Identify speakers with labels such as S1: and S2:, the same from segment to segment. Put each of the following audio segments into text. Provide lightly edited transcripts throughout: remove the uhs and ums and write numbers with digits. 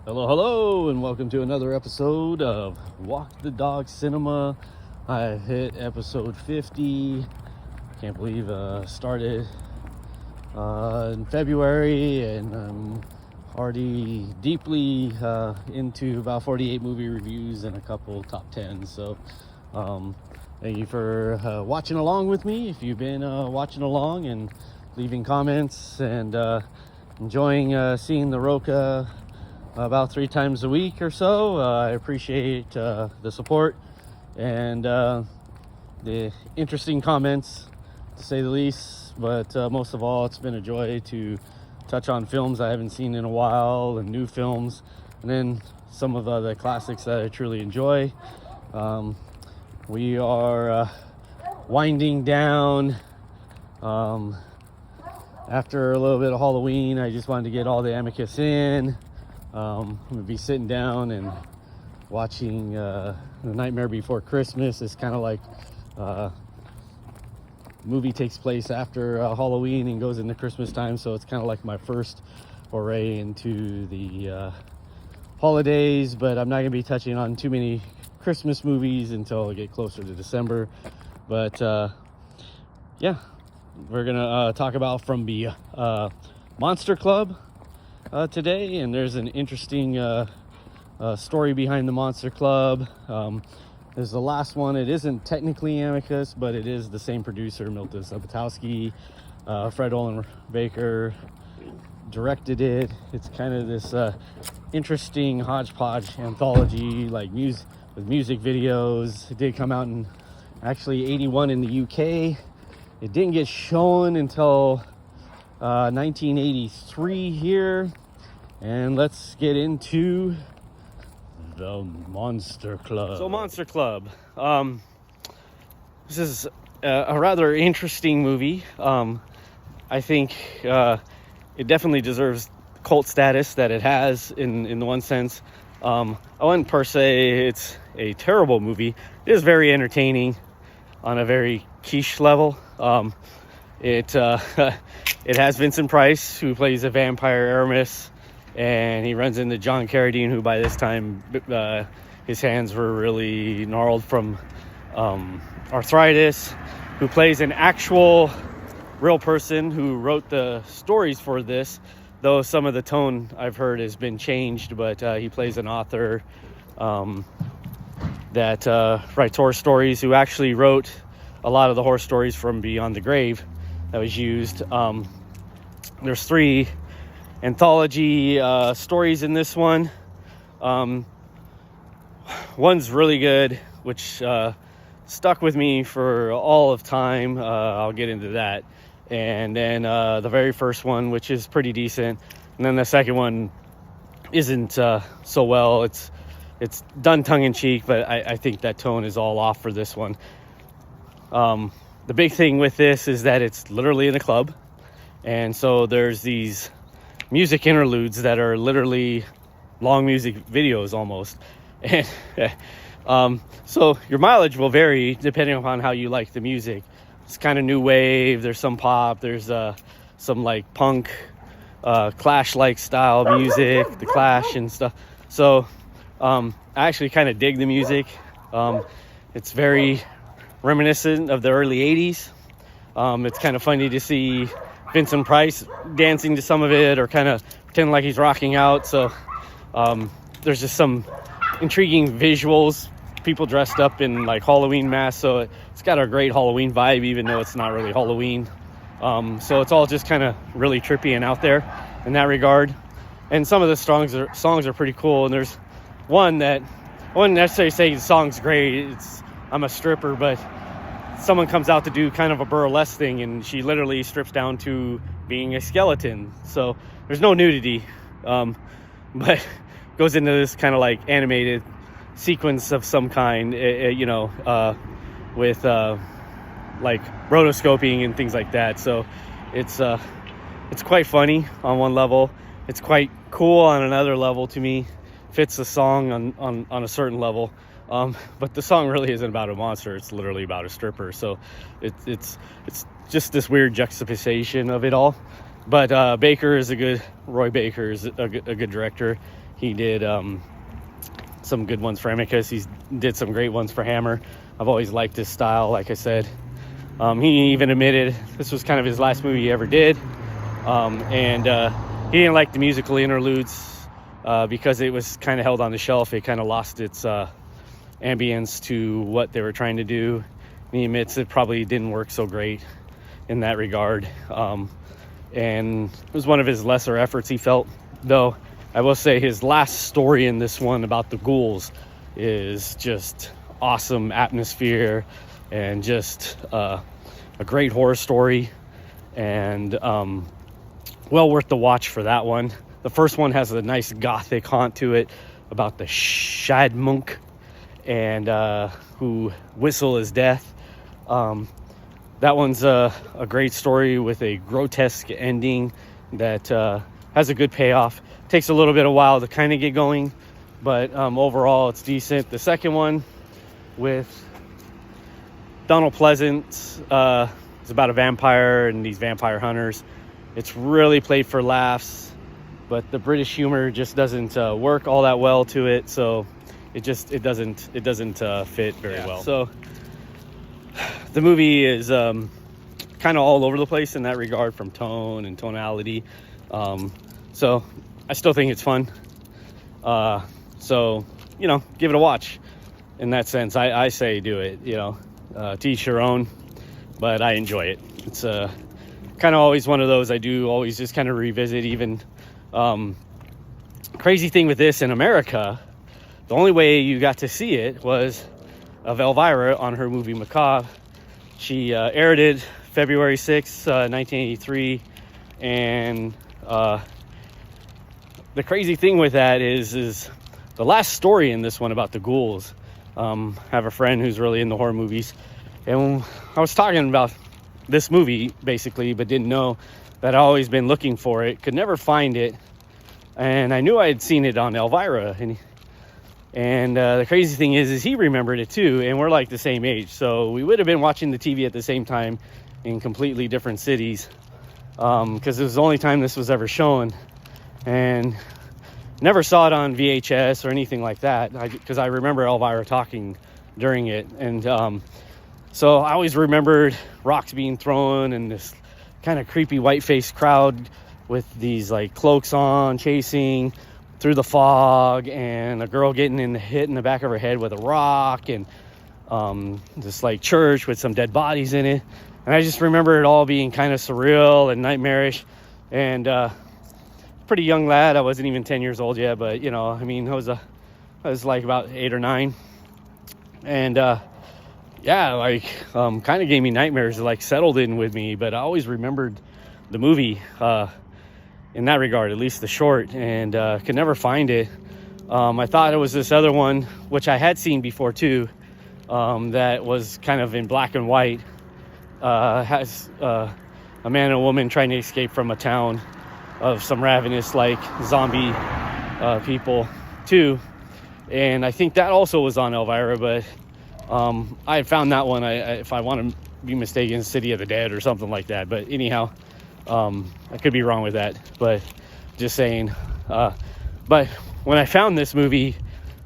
S1: Hello, and welcome to another episode of Walk the Dog Cinema. I hit episode 50. Can't believe started in February, and I'm already deeply into about 48 movie reviews and a couple top 10s. So thank you for watching along with me. If you've been watching along and leaving comments and enjoying seeing the Roca about 3 times a week or so, I appreciate the support and the interesting comments, to say the least. But most of all, it's been a joy to touch on films I haven't seen in a while and new films, and then some of the classics that I truly enjoy. We are winding down after a little bit of Halloween. I just wanted to get all the Amicus in. I'm gonna be sitting down and watching The Nightmare Before Christmas. It's kind of like movie takes place after Halloween and goes into Christmas time, so it's kind of like my first foray into the holidays. But I'm not gonna be touching on too many Christmas movies until I get closer to December. But yeah, we're gonna talk about from the Monster Club today, and there's an interesting story behind the Monster Club. There's the last one. It isn't technically Amicus, but it is the same producer, Milton Zapatowski. Fred Olin Baker directed it. It's kind of this interesting hodgepodge anthology, like with music videos. It did come out in actually 81 in the UK. It didn't get shown until 1983 here. And let's get into the Monster Club. So Monster Club, this is a rather interesting movie. I think it definitely deserves cult status that it has in the one sense. I wouldn't per se it's a terrible movie. It is very entertaining on a very quiche level. It has Vincent Price, who plays a vampire Aramis, and he runs into John Carradine, who by this time his hands were really gnarled from arthritis, who plays an actual real person who wrote the stories for this, though some of the tone I've heard has been changed. But he plays an author that writes horror stories, who actually wrote a lot of the horror stories from Beyond the Grave that was used. There's 3 anthology stories in this one. One's really good, which stuck with me for all of time. I'll get into that. And then the very first one, which is pretty decent. And then the second one isn't so well. It's done tongue-in-cheek, but I think that tone is all off for this one. The big thing with this is that it's literally in a club. And so there's these music interludes that are literally long music videos almost. And so your mileage will vary depending upon how you like the music. It's kind of new wave, there's some pop, there's some like punk, Clash-like style music, the Clash and stuff. So I actually kind of dig the music. It's very reminiscent of the early 80s. It's kind of funny to see Vincent Price dancing to some of it, or kind of pretending like he's rocking out. So there's just some intriguing visuals, people dressed up in like Halloween masks, so it's got a great Halloween vibe, even though it's not really Halloween. So it's all just kind of really trippy and out there in that regard. And some of the songs are pretty cool. And there's one that I wouldn't necessarily say the song's great. I'm a stripper, but someone comes out to do kind of a burlesque thing, and she literally strips down to being a skeleton. So there's no nudity, but goes into this kind of like animated sequence of some kind, with like rotoscoping and things like that. So it's quite funny on one level. It's quite cool on another level to me. Fits the song on a certain level. But the song really isn't about a monster. It's literally about a stripper. So it's just this weird juxtaposition of it all. But Roy Baker is a good director. He did some good ones for Amicus. He did some great ones for Hammer. I've always liked his style, like I said. He even admitted this was kind of his last movie he ever did. And he didn't like the musical interludes because it was kind of held on the shelf. It kind of lost its ambience to what they were trying to do. And he admits it probably didn't work so great in that regard. And it was one of his lesser efforts, he felt. Though I will say his last story in this one about the ghouls is just awesome atmosphere and just a great horror story, and well worth the watch for that one. The first one has a nice gothic haunt to it about the Shadmunk and who whistle his death. That one's a great story with a grotesque ending that has a good payoff. Takes a little bit of a while to kind of get going, but overall it's decent. The second one with Donald Pleasant is about a vampire and these vampire hunters. It's really played for laughs, but the British humor just doesn't work all that well to it, so it doesn't fit very well. So the movie is kind of all over the place in that regard, from tone and tonality. So I still think it's fun. So, give it a watch. In that sense, I say do it, to each your own, but I enjoy it. It's kind of always one of those I do always just kind of revisit. Even crazy thing with this in America, the only way you got to see it was of Elvira on her movie Macabre. She aired it February 6th, 1983, and the crazy thing with that is the last story in this one about the ghouls. I have a friend who's really into horror movies, and I was talking about this movie basically, but didn't know that I'd always been looking for it, could never find it, and I knew I had seen it on Elvira, and the crazy thing is he remembered it too, and we're like the same age, so we would have been watching the TV at the same time in completely different cities, because it was the only time this was ever shown, and never saw it on VHS or anything like that, because I remember Elvira talking during it, and so I always remembered rocks being thrown and this kind of creepy white-faced crowd with these like cloaks on chasing through the fog, and a girl getting hit in the back of her head with a rock, and this like church with some dead bodies in it. And I just remember it all being kind of surreal and nightmarish, and pretty young lad. I wasn't even 10 years old yet, but I was like about 8 or 9, and kind of gave me nightmares, like settled in with me. But I always remembered the movie in that regard, at least the short, and could never find it. I thought it was this other one, which I had seen before too, that was kind of in black and white, has a man and a woman trying to escape from a town of some ravenous like zombie people too, and I think that also was on Elvira, but I had found that one, if I want to be mistaken, City of the Dead or something like that. But anyhow, I could be wrong with that, but just saying. But when I found this movie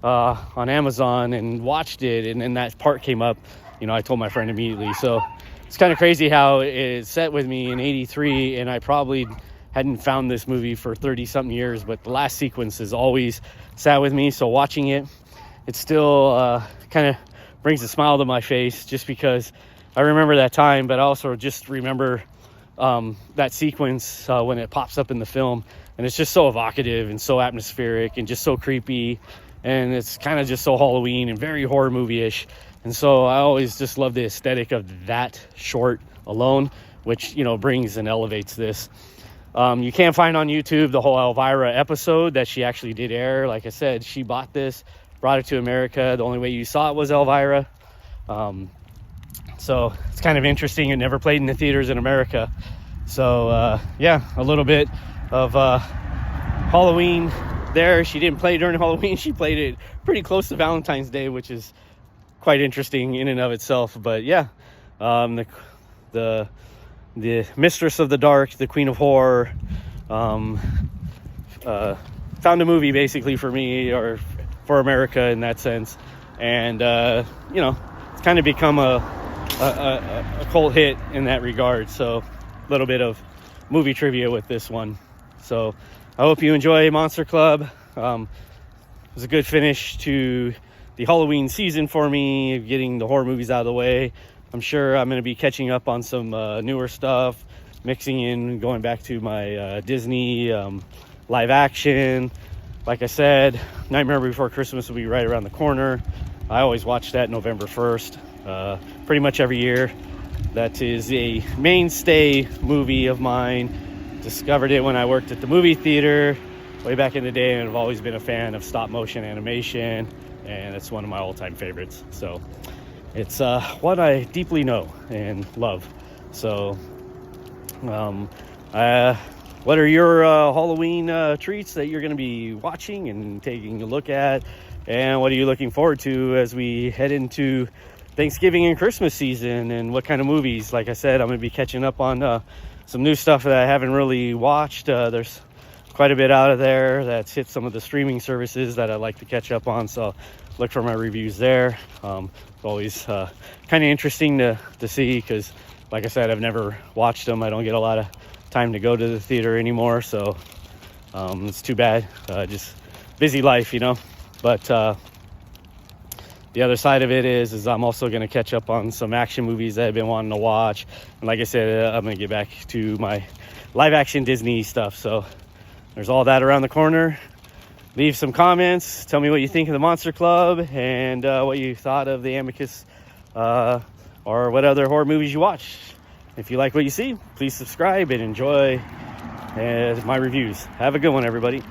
S1: on Amazon and watched it, and then that part came up, I told my friend immediately. So it's kind of crazy how it set with me in 83, and I probably hadn't found this movie for 30 something years, but the last sequence has always sat with me. So watching it, it still kind of brings a smile to my face, just because I remember that time, but I also just remember that sequence when it pops up in the film, and it's just so evocative and so atmospheric and just so creepy, and it's kind of just so Halloween and very horror movie-ish. And so I always just love the aesthetic of that short alone, which brings and elevates this. You can find on YouTube the whole Elvira episode that she actually did air. Like I said, she bought this, brought it to America. The only way you saw it was Elvira. So it's kind of interesting. It never played in the theaters in America. So a little bit of Halloween there. She didn't play during Halloween. She played it pretty close to Valentine's Day, which is quite interesting in and of itself. But the Mistress of the Dark, the Queen of Horror, found a movie basically for me, or for America in that sense. And you know, it's kind of become a cult hit in that regard. So a little bit of movie trivia with this one. So I hope you enjoy Monster Club. It was a good finish to the Halloween season for me, getting the horror movies out of the way. I'm sure I'm going to be catching up on some newer stuff, mixing in, going back to my Disney live action. Like I said, Nightmare Before Christmas will be right around the corner. I always watch that November 1st, pretty much every year. That is a mainstay movie of mine. Discovered it when I worked at the movie theater way back in the day, and I've always been a fan of stop motion animation, and it's one of my all-time favorites. So it's what I deeply know and love. So what are your Halloween treats that you're going to be watching and taking a look at, and what are you looking forward to as we head into Thanksgiving and Christmas season, and what kind of movies? Like I said, I'm going to be catching up on some new stuff that I haven't really watched. There's quite a bit out of there that's hit some of the streaming services that I like to catch up on, so look for my reviews there. It's always kind of interesting to see, because like I said, I've never watched them. I don't get a lot of time to go to the theater anymore, so it's too bad. Just busy life, you know. But the other side of it is I'm also going to catch up on some action movies that I've been wanting to watch. And like I said, I'm going to get back to my live action Disney stuff. So there's all that around the corner. Leave some comments. Tell me what you think of the Monster Club, and what you thought of the Amicus, or what other horror movies you watch. If you like what you see, please subscribe and enjoy my reviews. Have a good one, everybody.